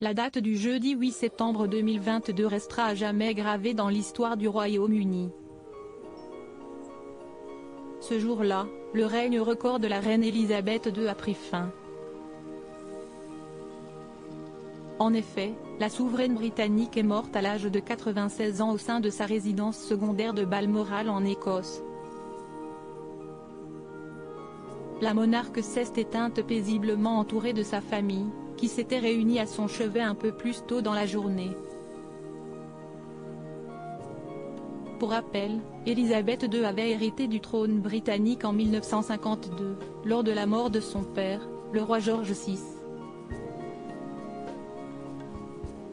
La date du jeudi 8 septembre 2022 restera à jamais gravée dans l'histoire du Royaume-Uni. Ce jour-là, le règne record de la reine Elisabeth II a pris fin. En effet, la souveraine britannique est morte à l'âge de 96 ans au sein de sa résidence secondaire de Balmoral en Écosse. La monarque s'est éteinte paisiblement entourée de sa famille, qui s'était réunie à son chevet un peu plus tôt dans la journée. Pour rappel, Elisabeth II avait hérité du trône britannique en 1952, lors de la mort de son père, le roi George VI.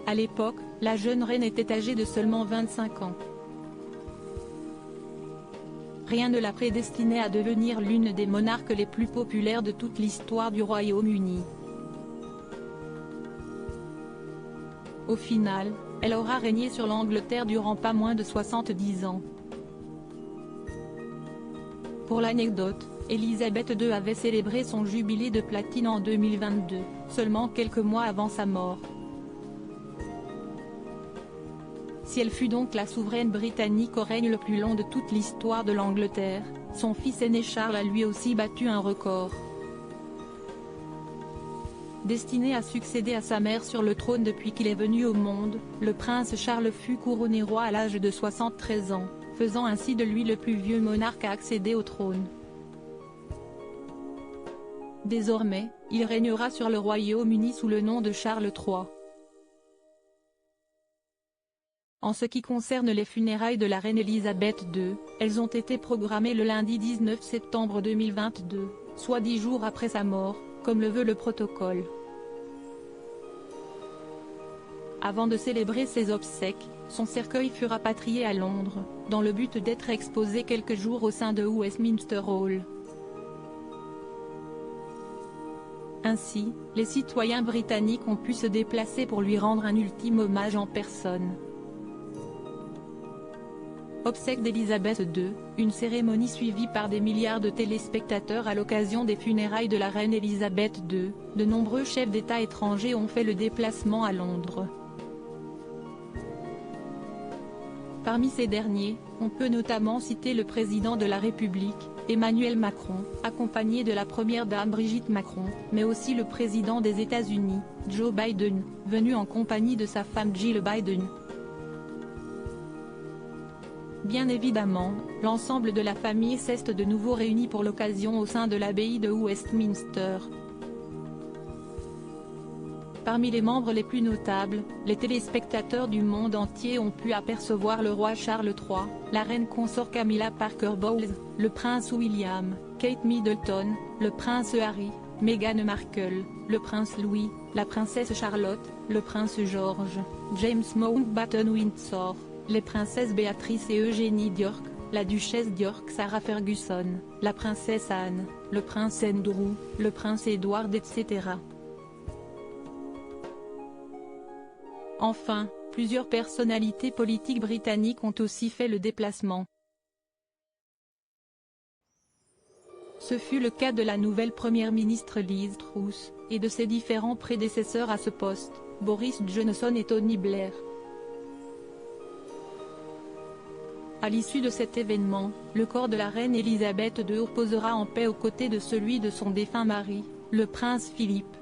À l'époque, la jeune reine était âgée de seulement 25 ans. Rien ne la prédestinait à devenir l'une des monarques les plus populaires de toute l'histoire du Royaume-Uni. Au final, elle aura régné sur l'Angleterre durant pas moins de 70 ans. Pour l'anecdote, Elisabeth II avait célébré son jubilé de platine en 2022, seulement quelques mois avant sa mort. Si elle fut donc la souveraine britannique au règne le plus long de toute l'histoire de l'Angleterre, son fils aîné Charles a lui aussi battu un record. Destiné à succéder à sa mère sur le trône depuis qu'il est venu au monde, le prince Charles fut couronné roi à l'âge de 73 ans, faisant ainsi de lui le plus vieux monarque à accéder au trône. Désormais, il régnera sur le Royaume-Uni sous le nom de Charles III. En ce qui concerne les funérailles de la reine Elisabeth II, elles ont été programmées le lundi 19 septembre 2022, soit 10 jours après sa mort, comme le veut le protocole. Avant de célébrer ses obsèques, son cercueil fut rapatrié à Londres, dans le but d'être exposé quelques jours au sein de Westminster Hall. Ainsi, les citoyens britanniques ont pu se déplacer pour lui rendre un ultime hommage en personne. Obsèques d'Elisabeth II, une cérémonie suivie par des milliards de téléspectateurs à l'occasion des funérailles de la reine Elisabeth II, de nombreux chefs d'État étrangers ont fait le déplacement à Londres. Parmi ces derniers, on peut notamment citer le président de la République, Emmanuel Macron, accompagné de la première dame Brigitte Macron, mais aussi le président des États-Unis, Joe Biden, venu en compagnie de sa femme Jill Biden. Bien évidemment, l'ensemble de la famille s'est de nouveau réuni pour l'occasion au sein de l'abbaye de Westminster. Parmi les membres les plus notables, les téléspectateurs du monde entier ont pu apercevoir le roi Charles III, la reine consort Camilla Parker Bowles, le prince William, Kate Middleton, le prince Harry, Meghan Markle, le prince Louis, la princesse Charlotte, le prince George, James Mountbatten Windsor, les princesses Béatrice et Eugénie d'York, la duchesse d'York Sarah Ferguson, la princesse Anne, le prince Andrew, le prince Edward etc. Enfin, plusieurs personnalités politiques britanniques ont aussi fait le déplacement. Ce fut le cas de la nouvelle première ministre Liz Truss, et de ses différents prédécesseurs à ce poste, Boris Johnson et Tony Blair. À l'issue de cet événement, le corps de la reine Elisabeth II reposera en paix aux côtés de celui de son défunt mari, le prince Philippe.